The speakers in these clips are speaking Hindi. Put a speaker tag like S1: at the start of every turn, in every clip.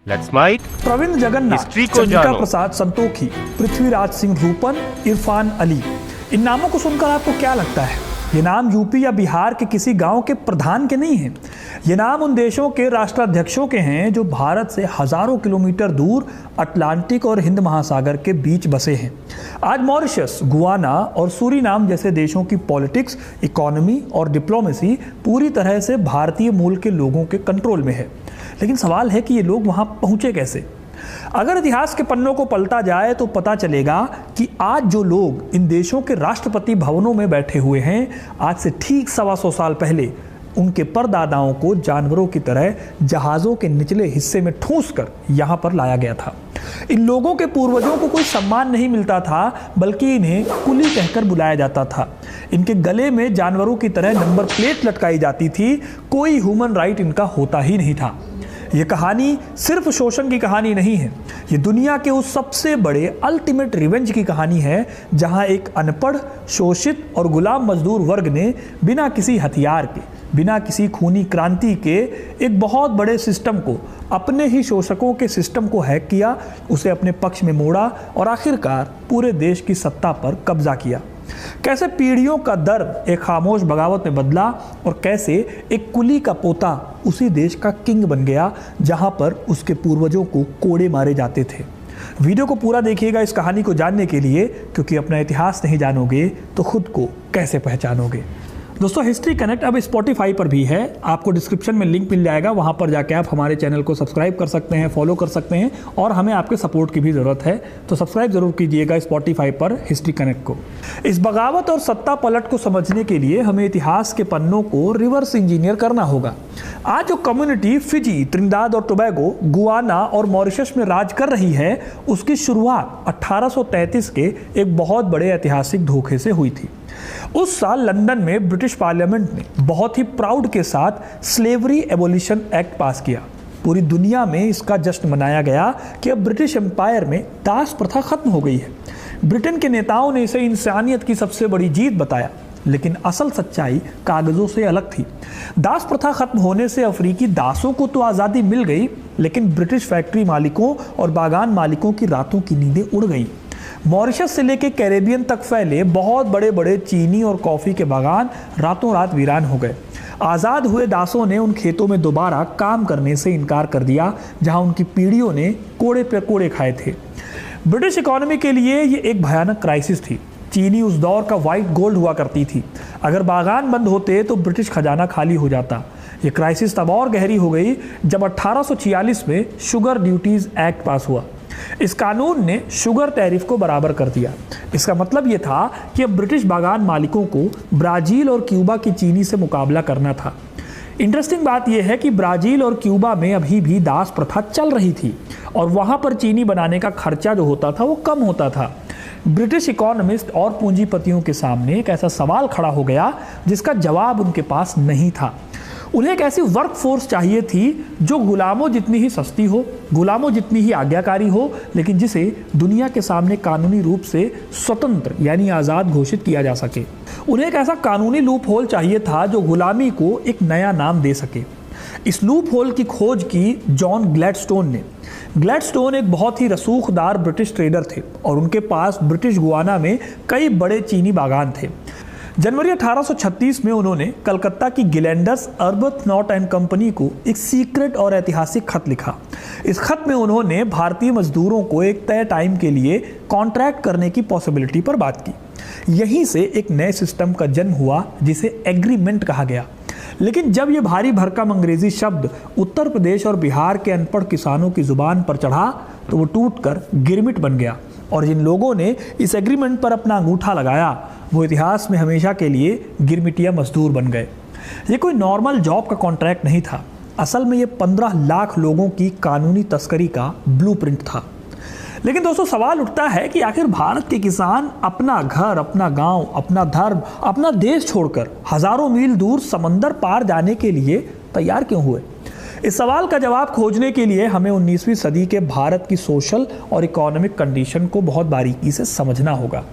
S1: Let's might
S2: Praveen Jagannath,
S1: history को
S2: चंद्रिका
S1: जानो।
S2: प्रसाद संतोखी, पृथ्वीराज सिंह रूपन, इरफान अली, इन नामों को सुनकर आपको क्या लगता है? ये नाम यूपी या बिहार के किसी गांव के प्रधान के नहीं हैं। ये नाम उन देशों के राष्ट्राध्यक्षों के हैं जो भारत से हजारों किलोमीटर दूर अटलांटिक और हिंद महासागर के बीच बसे हैं। आज मॉरिशस, गुआना और सूरीनाम जैसे देशों की पॉलिटिक्स, इकोनॉमी और डिप्लोमेसी पूरी तरह से भारतीय मूल के लोगों के कंट्रोल में है। लेकिन सवाल है कि ये लोग वहां पहुंचे कैसे? अगर इतिहास के पन्नों को पलटा जाए तो पता चलेगा कि आज जो लोग इन देशों के राष्ट्रपति भवनों में बैठे हुए हैं, आज से ठीक 125 साल पहले उनके परदादाओं को जानवरों की तरह जहाज़ों के निचले हिस्से में ठूंस कर यहाँ पर लाया गया था। इन लोगों के पूर्वजों को कोई सम्मान नहीं मिलता था, बल्कि इन्हें कुली कहकर बुलाया जाता था। इनके गले में जानवरों की तरह नंबर प्लेट लटकाई जाती थी। कोई ह्यूमन राइट इनका होता ही नहीं था। ये कहानी सिर्फ शोषण की कहानी नहीं है, ये दुनिया के उस सबसे बड़े अल्टीमेट रिवेंज की कहानी है जहां एक अनपढ़, शोषित और गुलाम मजदूर वर्ग ने बिना किसी हथियार के, बिना किसी खूनी क्रांति के एक बहुत बड़े सिस्टम को, अपने ही शोषकों के सिस्टम को हैक किया, उसे अपने पक्ष में मोड़ा और आखिरकार पूरे देश की सत्ता पर कब्जा किया। कैसे पीढ़ियों का दर्द एक खामोश बगावत में बदला और कैसे एक कुली का पोता उसी देश का किंग बन गया जहां पर उसके पूर्वजों को कोड़े मारे जाते थे। वीडियो को पूरा देखिएगा इस कहानी को जानने के लिए, क्योंकि अपना इतिहास नहीं जानोगे तो खुद को कैसे पहचानोगे। दोस्तों, हिस्ट्री कनेक्ट अब स्पॉटिफाई पर भी है। आपको डिस्क्रिप्शन में लिंक मिल जाएगा, वहां पर जाके आप हमारे चैनल को सब्सक्राइब कर सकते हैं, फॉलो कर सकते हैं और हमें आपके सपोर्ट की भी ज़रूरत है, तो सब्सक्राइब जरूर कीजिएगा स्पॉटिफाई पर हिस्ट्री कनेक्ट को। इस बगावत और सत्ता पलट को समझने के लिए हमें इतिहास के पन्नों को रिवर्स इंजीनियर करना होगा। आज जो कम्युनिटी फिजी, त्रिनिदाद और टोबैगो, गुआना और मॉरिशस में राज कर रही है, उसकी शुरुआत 1833 के एक बहुत बड़े ऐतिहासिक धोखे से हुई थी। उस साल लंदन में ब्रिटिश पार्लियामेंट ने बहुत ही प्राउड के साथ स्लेवरी एबोलिशन एक्ट पास किया। पूरी दुनिया में इसका जश्न मनाया गया कि अब ब्रिटिश एम्पायर में दास प्रथा खत्म हो गई है। ब्रिटेन के नेताओं ने इसे इंसानियत की सबसे बड़ी जीत बताया, लेकिन असल सच्चाई कागजों से अलग थी। दास प्रथा खत्म होने से अफ्रीकी दासों को तो आज़ादी मिल गई, लेकिन ब्रिटिश फैक्ट्री मालिकों और बागान मालिकों की रातों की नींदें उड़ गईं। मॉरिशस से लेकर कैरेबियन तक फैले बहुत बड़े बड़े चीनी और कॉफ़ी के बागान रातों रात वीरान हो गए। आज़ाद हुए दासों ने उन खेतों में दोबारा काम करने से इनकार कर दिया जहां उनकी पीढ़ियों ने कोड़े पे कोड़े खाए थे। ब्रिटिश इकोनॉमी के लिए ये एक भयानक क्राइसिस थी। चीनी उस दौर का वाइट गोल्ड हुआ करती थी। अगर बागान बंद होते तो ब्रिटिश खजाना खाली हो जाता। ये क्राइसिस तब और गहरी हो गई जब 1846 में शुगर ड्यूटीज़ एक्ट पास हुआ। इस कानून ने शुगर टैरिफ को बराबर कर दिया। इसका मतलब यह था कि अब ब्रिटिश बागान मालिकों को ब्राज़ील और क्यूबा की चीनी से मुकाबला करना था। इंटरेस्टिंग बात यह है कि ब्राज़ील और क्यूबा में अभी भी दास प्रथा चल रही थी और वहाँ पर चीनी बनाने का खर्चा जो होता था वो कम होता था। ब्रिटिश इकोनॉमिस्ट और पूंजीपतियों के सामने एक ऐसा सवाल खड़ा हो गया जिसका जवाब उनके पास नहीं था। उन्हें एक ऐसी वर्क फोर्स चाहिए थी जो गुलामों जितनी ही सस्ती हो, गुलामों जितनी ही आज्ञाकारी हो, लेकिन जिसे दुनिया के सामने कानूनी रूप से स्वतंत्र यानी आज़ाद घोषित किया जा सके। उन्हें एक ऐसा कानूनी लूप होल चाहिए था जो गुलामी को एक नया नाम दे सके। इस लूप होल की खोज की जॉन ग्लैडस्टोन ने। ग्लैडस्टोन एक बहुत ही रसूखदार ब्रिटिश ट्रेडर थे और उनके पास ब्रिटिश गुआना में कई बड़े चीनी बागान थे। जनवरी 1836 में उन्होंने कलकत्ता की गिलेंडर्स अर्बथनॉट एंड कंपनी को एक सीक्रेट और ऐतिहासिक खत लिखा। इस खत में उन्होंने भारतीय मजदूरों को एक तय टाइम के लिए कॉन्ट्रैक्ट करने की पॉसिबिलिटी पर बात की। यहीं से एक नए सिस्टम का जन्म हुआ जिसे एग्रीमेंट कहा गया। लेकिन जब यह भारी भरकम अंग्रेजी शब्द उत्तर प्रदेश और बिहार के अनपढ़ किसानों की जुबान पर चढ़ा तो वो टूटकर गिरमिट बन गया और जिन लोगों ने इस एग्रीमेंट पर अपना अंगूठा लगाया वो इतिहास में हमेशा के लिए गिरमिटिया मजदूर बन गए। ये कोई नॉर्मल जॉब का कॉन्ट्रैक्ट नहीं था। असल में ये 15 लाख लोगों की कानूनी तस्करी का ब्लूप्रिंट था। लेकिन दोस्तों, सवाल उठता है कि आखिर भारत के किसान अपना घर, अपना गांव, अपना धर्म, अपना देश छोड़कर हजारों मील दूर समंदर पार जाने के लिए तैयार क्यों हुए? इस सवाल का जवाब खोजने के लिए हमें 19वीं सदी के भारत की सोशल और इकोनॉमिक कंडीशन को बहुत बारीकी से समझना होगा।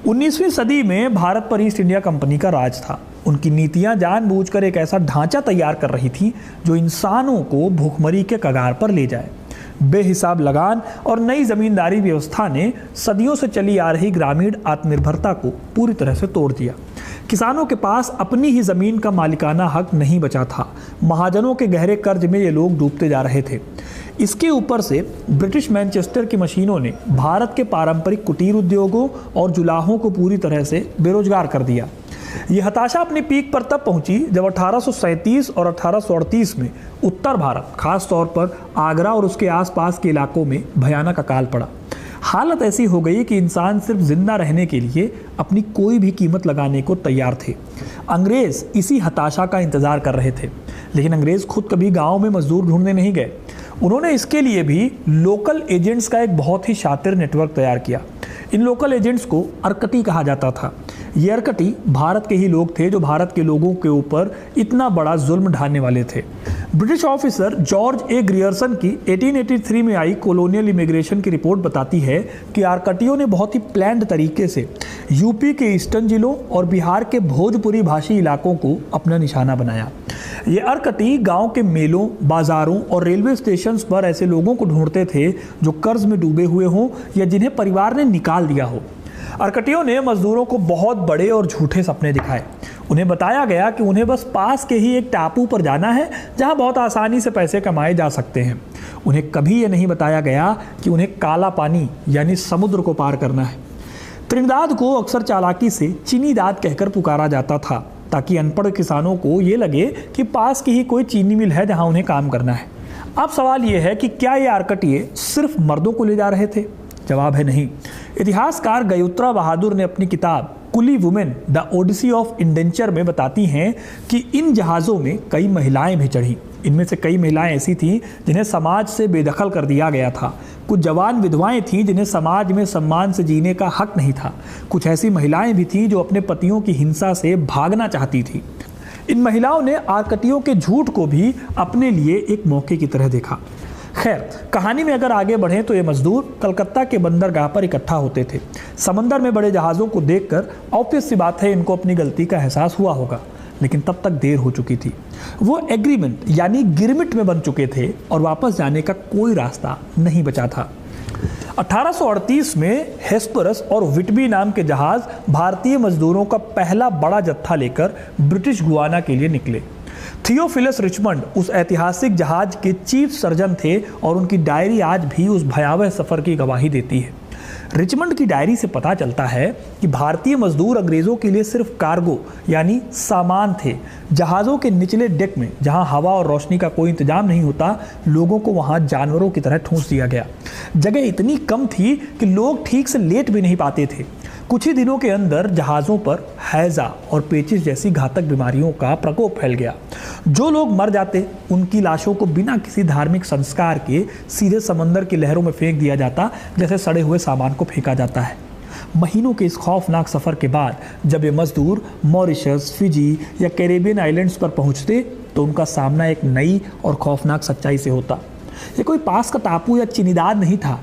S2: 19वीं सदी में भारत पर ईस्ट इंडिया कंपनी का राज था। उनकी नीतियां जानबूझकर एक ऐसा ढांचा तैयार कर रही थी जो इंसानों को भूखमरी के कगार पर ले जाए। बेहिसाब लगान और नई जमींदारी व्यवस्था ने सदियों से चली आ रही ग्रामीण आत्मनिर्भरता को पूरी तरह से तोड़ दिया। किसानों के पास अपनी ही जमीन का मालिकाना हक नहीं बचा था। महाजनों के गहरे कर्ज में ये लोग डूबते जा रहे थे। इसके ऊपर से ब्रिटिश मैनचेस्टर की मशीनों ने भारत के पारंपरिक कुटीर उद्योगों और जुलाहों को पूरी तरह से बेरोजगार कर दिया। ये हताशा अपनी पीक पर तब पहुंची जब 1837 और 1838 में उत्तर भारत, खास तौर पर आगरा और उसके आसपास के इलाकों में भयानक अकाल पड़ा। हालत ऐसी हो गई कि इंसान सिर्फ जिंदा रहने के लिए अपनी कोई भी कीमत लगाने को तैयार थे। अंग्रेज इसी हताशा का इंतजार कर रहे थे, लेकिन अंग्रेज खुद कभी गांव में मजदूर ढूंढने नहीं गए। उन्होंने इसके लिए भी लोकल एजेंट्स का एक बहुत ही शातिर नेटवर्क तैयार किया। इन लोकल एजेंट्स को अर्कटी कहा जाता था। ये अर्कटी भारत के ही लोग थे जो भारत के लोगों के ऊपर इतना बड़ा जुल्म ढाने वाले थे। British officer George A Grierson की 1883 में आई कॉलोनियल इमिग्रेशन की रिपोर्ट बताती है कि आर्कटियों ने बहुत ही प्लान्ड तरीके से यूपी के ईस्टर्न जिलों और बिहार के भोजपुरी भाषी इलाकों को अपना निशाना बनाया। ये अर्कटी गांव के मेलों, बाजारों और रेलवे स्टेशंस पर ऐसे लोगों को ढूंढते थे जो कर्ज में डूबे हुए हों या जिन्हें परिवार ने निकाल दिया हो। अर्कटियों ने मजदूरों को बहुत बड़े और झूठे सपने दिखाए। उन्हें बताया गया कि उन्हें बस पास के ही एक टापू पर जाना है जहां बहुत आसानी से पैसे कमाए जा सकते हैं। उन्हें कभी ये नहीं बताया गया कि उन्हें काला पानी यानी समुद्र को पार करना है। त्रिनिदाद को अक्सर चालाकी से चीनीदाद कहकर पुकारा जाता था ताकि अनपढ़ किसानों को ये लगे कि पास की ही कोई चीनी मिल है जहां उन्हें काम करना है। अब सवाल ये है कि क्या ये आर्कटिये सिर्फ मर्दों को ले जा रहे थे? जवाब है नहीं। इतिहासकार गयोत्रा बहादुर ने अपनी किताब coolie woman the odyssey of indenture में बताती हैं कि इन जहाज़ों में कई महिलाएं भी चढ़ीं। इनमें से कई महिलाएं ऐसी थीं जिन्हें समाज से बेदखल कर दिया गया था। कुछ जवान विधवाएं थीं जिन्हें समाज में सम्मान से जीने का हक नहीं था। कुछ ऐसी महिलाएं भी थीं जो अपने पतियों की हिंसा से भागना चाहती थीं। इन महिलाओं ने आर्कटियों के झूठ को भी अपने लिए एक मौके की तरह देखा। खैर, कहानी में अगर आगे बढ़ें तो ये मजदूर कलकत्ता के बंदरगाह पर इकट्ठा होते थे। समंदर में बड़े जहाज़ों को देखकर ऑब्वियस सी बात है इनको अपनी गलती का एहसास हुआ होगा, लेकिन तब तक देर हो चुकी थी। वो एग्रीमेंट यानी गिरमिट में बन चुके थे और वापस जाने का कोई रास्ता नहीं बचा था। 1838 में हेस्परस और विटबी नाम के जहाज़ भारतीय मजदूरों का पहला बड़ा जत्था लेकर ब्रिटिश गुयाना के लिए निकले। थियोफिलस रिचमंड उस ऐतिहासिक जहाज के चीफ सर्जन थे और उनकी डायरी आज भी उस भयावह सफ़र की गवाही देती है। रिचमंड की डायरी से पता चलता है कि भारतीय मजदूर अंग्रेज़ों के लिए सिर्फ कार्गो यानी सामान थे। जहाज़ों के निचले डेक में जहां हवा और रोशनी का कोई इंतजाम नहीं होता, लोगों को वहां जानवरों की तरह ठूंस दिया गया। जगह इतनी कम थी कि लोग ठीक से लेट भी नहीं पाते थे। कुछ ही दिनों के अंदर जहाज़ों पर हैजा और पेचिश जैसी घातक बीमारियों का प्रकोप फैल गया। जो लोग मर जाते उनकी लाशों को बिना किसी धार्मिक संस्कार के सीधे समंदर की लहरों में फेंक दिया जाता, जैसे सड़े हुए सामान को फेंका जाता है। महीनों के इस खौफनाक सफ़र के बाद जब ये मजदूर मॉरिशस, फिजी या कैरेबियन आइलैंड्स पर पहुंचते तो उनका सामना एक नई और खौफनाक सच्चाई से होता। ये कोई पास का टापू या चिनिदाद नहीं था।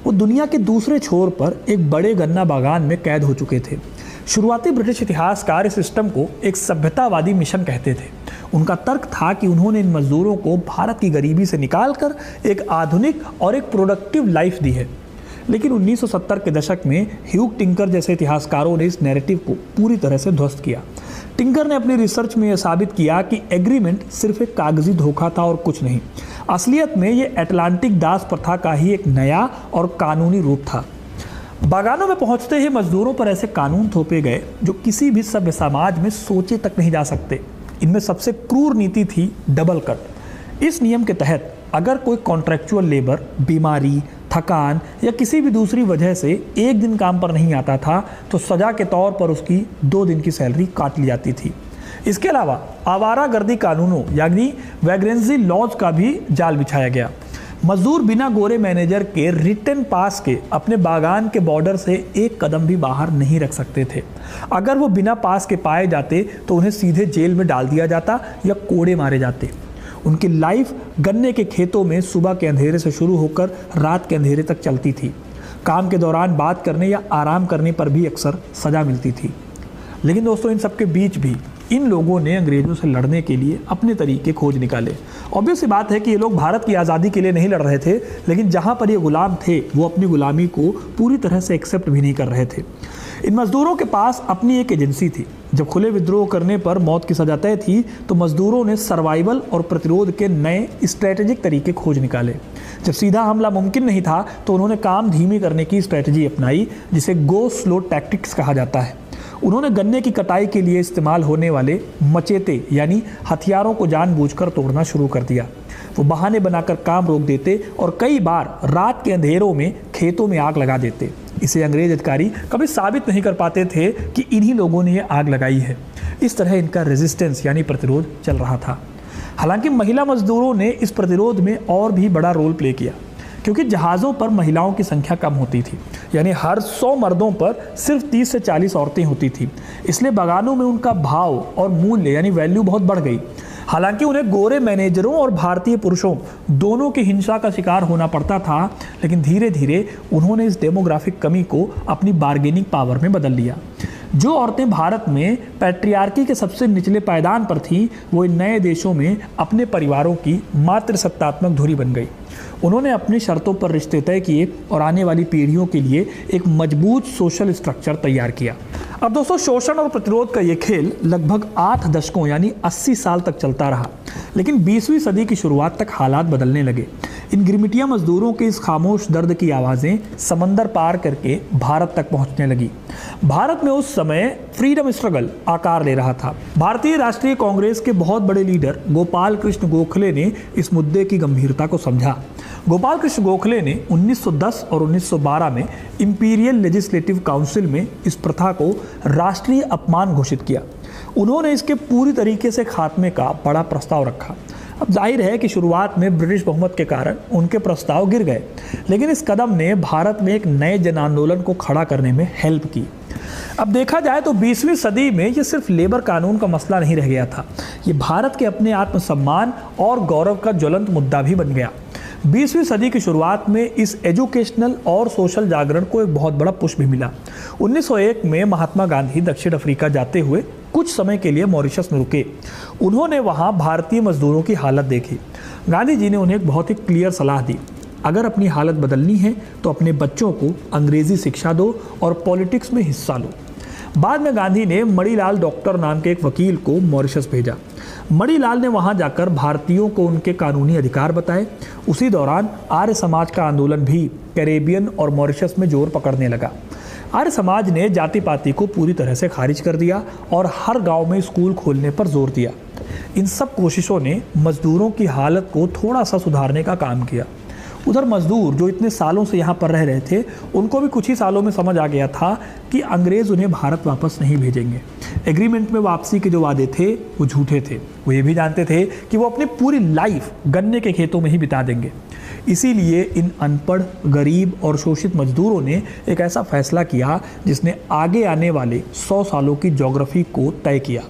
S2: वो दुनिया के दूसरे छोर पर एक बड़े गन्ना बागान में कैद हो चुके थे। शुरुआती ब्रिटिश इतिहासकार इस सिस्टम को एक सभ्यतावादी मिशन कहते थे। उनका तर्क था कि उन्होंने इन मजदूरों को भारत की गरीबी से निकालकर एक आधुनिक और एक प्रोडक्टिव लाइफ दी है। लेकिन 1970 के दशक में ह्यूग टिंकर जैसे इतिहासकारों ने इस नैरेटिव को पूरी तरह से ध्वस्त किया। टिंकर ने अपनी रिसर्च में यह साबित किया कि एग्रीमेंट सिर्फ एक कागजी धोखा था और कुछ नहीं। असलियत में ये अटलांटिक दास प्रथा का ही एक नया और कानूनी रूप था। बागानों में पहुंचते ही मजदूरों पर ऐसे कानून थोपे गए जो किसी भी सभ्य समाज में सोचे तक नहीं जा सकते। इनमें सबसे क्रूर नीति थी डबल कट। इस नियम के तहत अगर कोई कॉन्ट्रैक्चुअल लेबर बीमारी, थकान या किसी भी दूसरी वजह से एक दिन काम पर नहीं आता था तो सजा के तौर पर उसकी 2 दिन की सैलरी काट ली जाती थी। इसके अलावा आवारागर्दी कानूनों यानी वैग्रेंसी लॉज का भी जाल बिछाया गया। मजदूर बिना गोरे मैनेजर के रिटन पास के अपने बागान के बॉर्डर से एक कदम भी बाहर नहीं रख सकते थे। अगर वो बिना पास के पाए जाते तो उन्हें सीधे जेल में डाल दिया जाता या कोड़े मारे जाते। उनकी लाइफ गन्ने के खेतों में सुबह के अंधेरे से शुरू होकर रात के अंधेरे तक चलती थी। काम के दौरान बात करने या आराम करने पर भी अक्सर सज़ा मिलती थी। लेकिन दोस्तों, इन सब के बीच भी इन लोगों ने अंग्रेज़ों से लड़ने के लिए अपने तरीके खोज निकाले। ऑब्वियस सी बात है कि ये लोग भारत की आज़ादी के लिए नहीं लड़ रहे थे, लेकिन जहाँ पर ये गुलाम थे वो अपनी गुलामी को पूरी तरह से एक्सेप्ट भी नहीं कर रहे थे। इन मजदूरों के पास अपनी एक एजेंसी थी। जब खुले विद्रोह करने पर मौत की सजा तय थी तो मजदूरों ने सर्वाइवल और प्रतिरोध के नए स्ट्रेटेजिक तरीके खोज निकाले। जब सीधा हमला मुमकिन नहीं था तो उन्होंने काम धीमी करने की स्ट्रेटजी अपनाई, जिसे गो स्लो टैक्टिक्स कहा जाता है। उन्होंने गन्ने की कटाई के लिए इस्तेमाल होने वाले मचेते यानी हथियारों को जानबूझकर तोड़ना शुरू कर दिया। वो बहाने बनाकर काम रोक देते और कई बार रात के अंधेरों में खेतों में आग लगा देते। इसे अंग्रेज अधिकारी कभी साबित नहीं कर पाते थे कि इन्हीं लोगों ने ये आग लगाई है। इस तरह इनका रेजिस्टेंस यानी प्रतिरोध चल रहा था। हालांकि महिला मजदूरों ने इस प्रतिरोध में और भी बड़ा रोल प्ले किया, क्योंकि जहाज़ों पर महिलाओं की संख्या कम होती थी, यानी हर 100 मर्दों पर सिर्फ 30 से 40 औरतें होती थी। इसलिए बागानों में उनका भाव और मूल्य यानी वैल्यू बहुत बढ़ गई। हालांकि उन्हें गोरे मैनेजरों और भारतीय पुरुषों दोनों की हिंसा का शिकार होना पड़ता था, लेकिन धीरे धीरे उन्होंने इस डेमोग्राफिक कमी को अपनी बार्गेनिंग पावर में बदल लिया। जो औरतें भारत में पैट्रियार्की के सबसे निचले पायदान पर थीं, वो इन नए देशों में अपने परिवारों की मातृसत्तात्मक धुरी बन गई। उन्होंने अपनी शर्तों पर रिश्ते तय किए और आने वाली पीढ़ियों के लिए एक मजबूत सोशल स्ट्रक्चर तैयार किया। अब दोस्तों, शोषण और प्रतिरोध का ये खेल लगभग 8 दशकों यानी 80 साल तक चलता रहा, लेकिन 20वीं सदी की शुरुआत तक हालात बदलने लगे। इन गिरमिटिया मजदूरों के इस खामोश दर्द की आवाज़ें समंदर पार करके भारत तक पहुंचने लगी। भारत में उस समय फ्रीडम स्ट्रगल आकार ले रहा था। भारतीय राष्ट्रीय कांग्रेस के बहुत बड़े लीडर गोपाल कृष्ण गोखले ने इस मुद्दे की गंभीरता को समझा। गोपाल कृष्ण गोखले ने 1910 और 1912 में इंपीरियल लेजिस्लेटिव काउंसिल में इस प्रथा को राष्ट्रीय अपमान घोषित किया। उन्होंने इसके पूरी तरीके से खात्मे का बड़ा प्रस्ताव रखा। अब जाहिर है कि शुरुआत में ब्रिटिश बहुमत के कारण उनके प्रस्ताव गिर गए, लेकिन इस कदम ने भारत में एक नए जन आंदोलन को खड़ा करने में हेल्प की। अब देखा जाए तो 20वीं सदी में ये सिर्फ लेबर कानून का मसला नहीं रह गया था, ये भारत के अपने आत्मसम्मान और गौरव का ज्वलंत मुद्दा भी बन गया। 20वीं सदी की शुरुआत में इस एजुकेशनल और सोशल जागरण को एक बहुत बड़ा पुश भी मिला। 1901 में महात्मा गांधी दक्षिण अफ्रीका जाते हुए कुछ समय के लिए मॉरिशस में रुके। उन्होंने वहां भारतीय मजदूरों की हालत देखी। गांधी जी ने उन्हें एक बहुत ही क्लियर सलाह दी, अगर अपनी हालत बदलनी है तो अपने बच्चों को अंग्रेजी शिक्षा दो और पॉलिटिक्स में हिस्सा लो। बाद में गांधी ने मणिलाल डॉक्टर नाम के एक वकील को मॉरिशस भेजा। मणिलाल ने वहां जाकर भारतीयों को उनके कानूनी अधिकार बताए। उसी दौरान आर्य समाज का आंदोलन भी कैरेबियन और मॉरिशस में जोर पकड़ने लगा। आर्य समाज ने जाति पाति को पूरी तरह से खारिज कर दिया और हर गांव में स्कूल खोलने पर जोर दिया। इन सब कोशिशों ने मजदूरों की हालत को थोड़ा सा सुधारने का काम किया। उधर मजदूर जो इतने सालों से यहाँ पर रह रहे थे, उनको भी कुछ ही सालों में समझ आ गया था कि अंग्रेज़ उन्हें भारत वापस नहीं भेजेंगे। एग्रीमेंट में वापसी के जो वादे थे वो झूठे थे। वो ये भी जानते थे कि वो अपनी पूरी लाइफ गन्ने के खेतों में ही बिता देंगे। इसीलिए इन अनपढ़, गरीब और शोषित मजदूरों ने एक ऐसा फैसला किया जिसने आगे आने वाले 100 सालों की ज्योग्राफी को तय किया।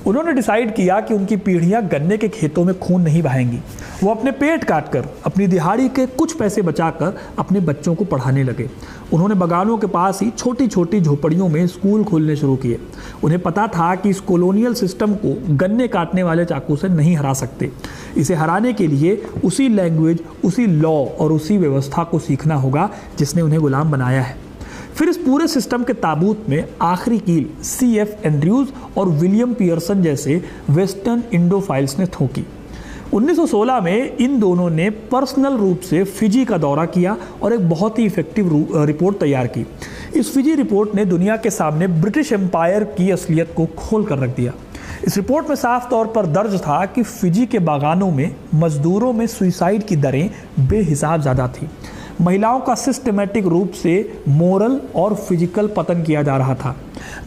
S2: उन्होंने डिसाइड किया कि उनकी पीढ़ियां गन्ने के खेतों में खून नहीं बहाएंगी। वो अपने पेट काटकर, अपनी दिहाड़ी के कुछ पैसे बचाकर अपने बच्चों को पढ़ाने लगे। उन्होंने बगानों के पास ही छोटी छोटी झोपड़ियों में स्कूल खोलने शुरू किए। उन्हें पता था कि इस कॉलोनियल सिस्टम को गन्ने काटने वाले चाकू से नहीं हरा सकते। इसे हराने के लिए उसी लैंग्वेज, उसी लॉ और उसी व्यवस्था को सीखना होगा जिसने उन्हें गुलाम बनाया है। फिर इस पूरे सिस्टम के ताबूत में आखिरी कील C.F. एंड्रयूज और विलियम पियर्सन जैसे वेस्टर्न इंडोफाइल्स ने ठोकी। 1916 में इन दोनों ने पर्सनल रूप से फिजी का दौरा किया और एक बहुत ही इफेक्टिव रिपोर्ट तैयार की। इस फिजी रिपोर्ट ने दुनिया के सामने ब्रिटिश एम्पायर की असलियत को खोल कर रख दिया। इस रिपोर्ट में साफ तौर पर दर्ज था कि फिजी के बागानों में मजदूरों में सुइसाइड की दरें बेहिसाब ज़्यादा थी। महिलाओं का सिस्टमेटिक रूप से मोरल और फिजिकल पतन किया जा रहा था।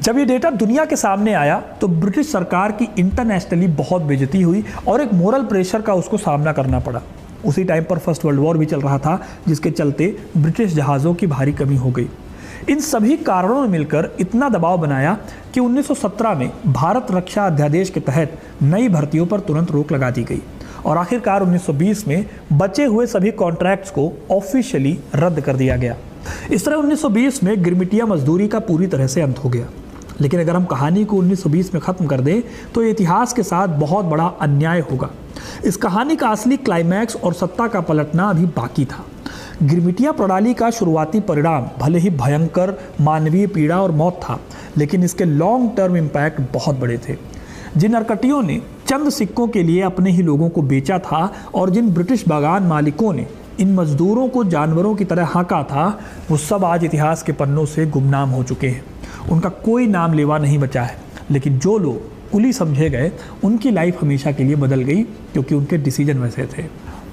S2: जब ये डेटा दुनिया के सामने आया तो ब्रिटिश सरकार की इंटरनेशनली बहुत बेइज्जती हुई और एक मोरल प्रेशर का उसको सामना करना पड़ा। उसी टाइम पर फर्स्ट वर्ल्ड वॉर भी चल रहा था, जिसके चलते ब्रिटिश जहाज़ों की भारी कमी हो गई। इन सभी कारणों ने मिलकर इतना दबाव बनाया कि 1917 में भारत रक्षा अध्यादेश के तहत नई भर्तियों पर तुरंत रोक लगा दी गई और आखिरकार 1920 में बचे हुए सभी कॉन्ट्रैक्ट्स को ऑफिशियली रद्द कर दिया गया। इस तरह 1920 में गिरमिटिया मजदूरी का पूरी तरह से अंत हो गया। लेकिन अगर हम कहानी को 1920 में ख़त्म कर दें तो ये इतिहास के साथ बहुत बड़ा अन्याय होगा। इस कहानी का असली क्लाइमैक्स और सत्ता का पलटना अभी बाकी था। गिरमिटिया प्रणाली का शुरुआती परिणाम भले ही भयंकर मानवीय पीड़ा और मौत था, लेकिन इसके लॉन्ग टर्म इम्पैक्ट बहुत बड़े थे। जिन नरकटियों ने चंद सिक्कों के लिए अपने ही लोगों को बेचा था और जिन ब्रिटिश बागान मालिकों ने इन मजदूरों को जानवरों की तरह हाँका था, वो सब आज इतिहास के पन्नों से गुमनाम हो चुके हैं। उनका कोई नाम लेवा नहीं बचा है, लेकिन जो लोग कुली समझे गए उनकी लाइफ हमेशा के लिए बदल गई, क्योंकि उनके डिसीजन वैसे थे।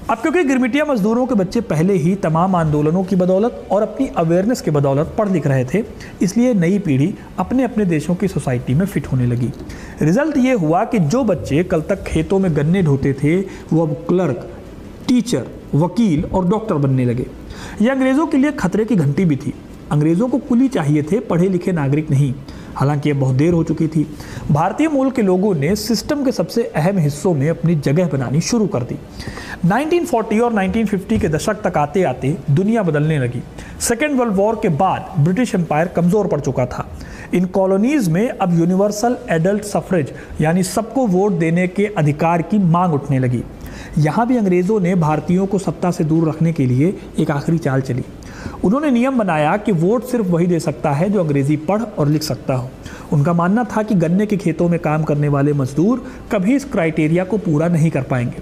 S2: अब क्योंकि गिरमिटिया मजदूरों के बच्चे पहले ही तमाम आंदोलनों की बदौलत और अपनी अवेयरनेस की बदौलत पढ़ लिख रहे थे, इसलिए नई पीढ़ी अपने अपने देशों की सोसाइटी में फिट होने लगी। रिजल्ट ये हुआ कि जो बच्चे कल तक खेतों में गन्ने ढोते थे, वो अब क्लर्क, टीचर, वकील और डॉक्टर बनने लगे। यह अंग्रेज़ों के लिए खतरे की घंटी भी थी। अंग्रेज़ों को कुली चाहिए थे, पढ़े लिखे नागरिक नहीं। हालांकि यह बहुत देर हो चुकी थी। भारतीय मूल के लोगों ने सिस्टम के सबसे अहम हिस्सों में अपनी जगह बनानी शुरू कर दी। 1940 और 1950 के दशक तक आते आते दुनिया बदलने लगी। सेकेंड वर्ल्ड वॉर के बाद ब्रिटिश एम्पायर कमज़ोर पड़ चुका था। इन कॉलोनीज़ में अब यूनिवर्सल एडल्ट सफरेज यानी सबको वोट देने के अधिकार की मांग उठने लगी। यहाँ भी अंग्रेज़ों ने भारतीयों को सत्ता से दूर रखने के लिए एक आखिरी चाल चली। उन्होंने नियम बनाया कि वोट सिर्फ वही दे सकता है जो अंग्रेज़ी पढ़ और लिख सकता हो। उनका मानना था कि गन्ने के खेतों में काम करने वाले मजदूर कभी इस क्राइटेरिया को पूरा नहीं कर पाएंगे,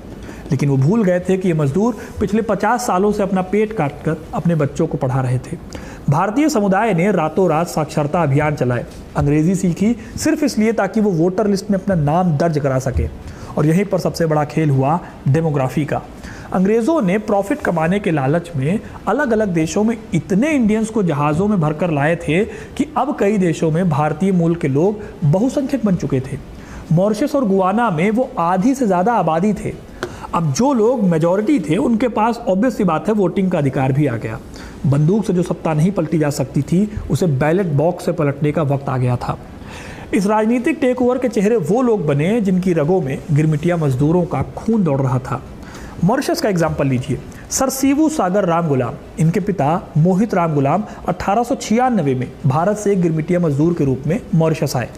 S2: लेकिन वो भूल गए थे कि ये मजदूर पिछले 50 सालों से अपना पेट काटकर अपने बच्चों को पढ़ा रहे थे। भारतीय समुदाय ने रातों रात साक्षरता अभियान चलाए। अंग्रेज़ी सीखी सिर्फ इसलिए ताकि वो वोटर लिस्ट में अपना नाम दर्ज करा सके। और यहीं पर सबसे बड़ा खेल हुआ डेमोग्राफी का। अंग्रेज़ों ने प्रॉफिट कमाने के लालच में अलग अलग देशों में इतने इंडियंस को जहाज़ों में भरकर लाए थे कि अब कई देशों में भारतीय मूल के लोग बहुसंख्यक बन चुके थे। मॉरिशस और गुआना में वो आधी से ज़्यादा आबादी थे। अब जो लोग मेजॉरिटी थे उनके पास ऑब्वियस सी बात है वोटिंग का अधिकार भी आ गया। बंदूक से जो सत्ता नहीं पलटी जा सकती थी, उसे बैलेट बॉक्स से पलटने का वक्त आ गया था। इस राजनीतिक टेक ओवर के चेहरे वो लोग बने जिनकी रगों में गिरमिटिया मजदूरों का खून दौड़ रहा था। मॉरिशस का एग्जाम्पल लीजिए। सर सीवू सागर राम गुलाम, इनके पिता मोहित राम गुलाम 1896 में भारत से एक गिरमिटिया मजदूर के रूप में मॉरिशस आए।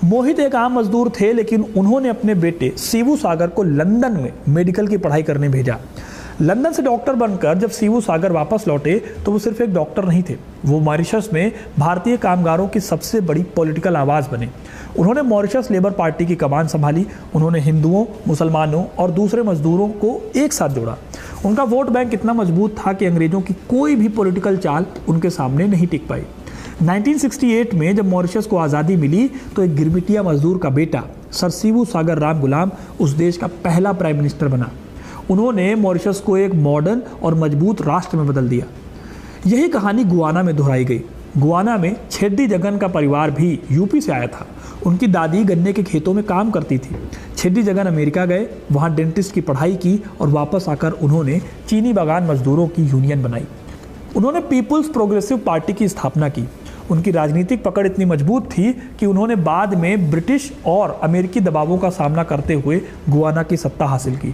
S2: मोहित एक आम मजदूर थे, लेकिन उन्होंने अपने बेटे सीवू सागर को लंदन में मेडिकल की पढ़ाई करने भेजा। लंदन से डॉक्टर बनकर जब सीवू सागर वापस लौटे तो वो सिर्फ एक डॉक्टर नहीं थे, वो मॉरिशस में भारतीय कामगारों की सबसे बड़ी पॉलिटिकल आवाज़ बने। उन्होंने मॉरिशस लेबर पार्टी की कमान संभाली। उन्होंने हिंदुओं, मुसलमानों और दूसरे मजदूरों को एक साथ जोड़ा। उनका वोट बैंक इतना मजबूत था कि अंग्रेज़ों की कोई भी पॉलिटिकल चाल उनके सामने नहीं टिक पाई। 1968 में जब मॉरिशस को आज़ादी मिली तो एक गिरमिटिया मजदूर का बेटा सर सीवू सागर राम गुलाम उस देश का पहला प्राइम मिनिस्टर बना। उन्होंने मॉरिशस को एक मॉडर्न और मजबूत राष्ट्र में बदल दिया। यही कहानी गुआना में दोहराई गई। गुआना में छेदी जगन का परिवार भी यूपी से आया था। उनकी दादी गन्ने के खेतों में काम करती थी। छेदी जगन अमेरिका गए, वहाँ डेंटिस्ट की पढ़ाई की और वापस आकर उन्होंने चीनी बागान मजदूरों की यूनियन बनाई। उन्होंने पीपुल्स प्रोग्रेसिव पार्टी की स्थापना की। उनकी राजनीतिक पकड़ इतनी मजबूत थी कि उन्होंने बाद में ब्रिटिश और अमेरिकी दबावों का सामना करते हुए गुआना की सत्ता हासिल की।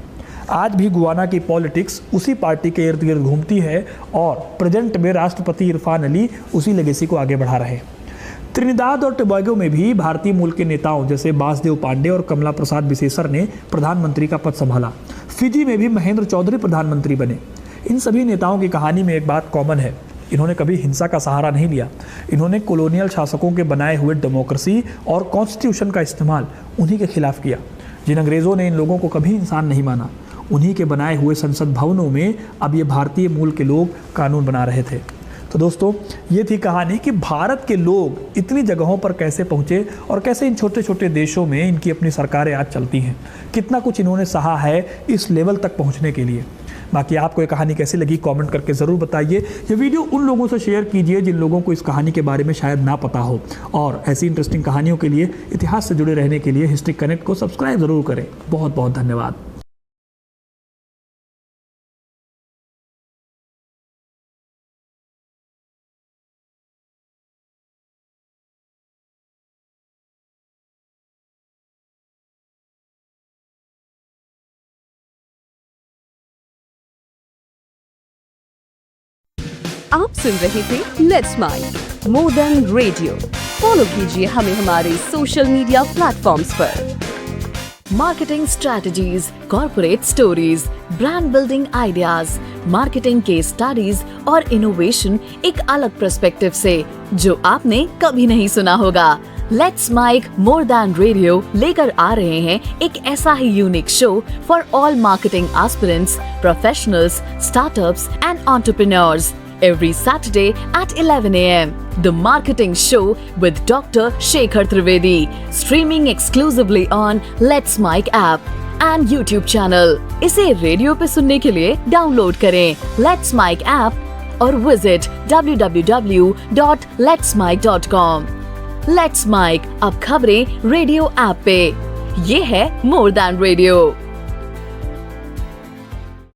S2: आज भी गुआना की पॉलिटिक्स उसी पार्टी के इर्द गिर्द घूमती है और प्रेजेंट में राष्ट्रपति इरफान अली उसी लेगेसी को आगे बढ़ा रहे हैं। त्रिनिदाद और टोबैगो में भी भारतीय मूल के नेताओं जैसे बासदेव पांडे और कमला प्रसाद बिसेसर ने प्रधानमंत्री का पद संभाला। फिजी में भी महेंद्र चौधरी प्रधानमंत्री बने। इन सभी नेताओं की कहानी में एक बात कॉमन है, इन्होंने कभी हिंसा का सहारा नहीं लिया। इन्होंने कॉलोनियल शासकों के बनाए हुए डेमोक्रेसी और कॉन्स्टिट्यूशन का इस्तेमाल उन्हीं के खिलाफ किया। जिन अंग्रेज़ों ने इन लोगों को कभी इंसान नहीं माना, उन्हीं के बनाए हुए संसद भवनों में अब ये भारतीय मूल के लोग कानून बना रहे थे। तो दोस्तों, ये थी कहानी कि भारत के लोग इतनी जगहों पर कैसे पहुँचे और कैसे इन छोटे छोटे देशों में इनकी अपनी सरकारें आज चलती हैं। कितना कुछ इन्होंने सहा है इस लेवल तक पहुँचने के लिए। बाकी आपको ये कहानी कैसी लगी कमेंट करके ज़रूर बताइए। ये वीडियो उन लोगों से शेयर कीजिए जिन लोगों को इस कहानी के बारे में शायद ना पता हो। और ऐसी इंटरेस्टिंग कहानियों के लिए, इतिहास से जुड़े रहने के लिए हिस्ट्री कनेक्ट को सब्सक्राइब ज़रूर करें। बहुत बहुत धन्यवाद।
S1: आप सुन रहे थे let's mind more than radio. Follow कीजिए हमें हमारे सोशल मीडिया प्लेटफॉर्म्स पर। Marketing strategies, corporate stories, brand building ideas, marketing के स्टडीज और इनोवेशन एक अलग पर्सपेक्टिव से, जो आपने कभी नहीं सुना होगा। Let's mic more than radio लेकर आ रहे हैं एक ऐसा ही unique show for all marketing aspirants, professionals, startups and entrepreneurs every Saturday at 11 a.m. The Marketing Show with Dr. Shekhar Trivedi, streaming exclusively on Let's Mic app and YouTube channel. इसे रेडियो पे सुनने के लिए डाउनलोड करें Let's Mic app और विजिट www.letsmic.com. Let's Mic, अब खबरें रेडियो ऐप पे। ये है मोर देन रेडियो।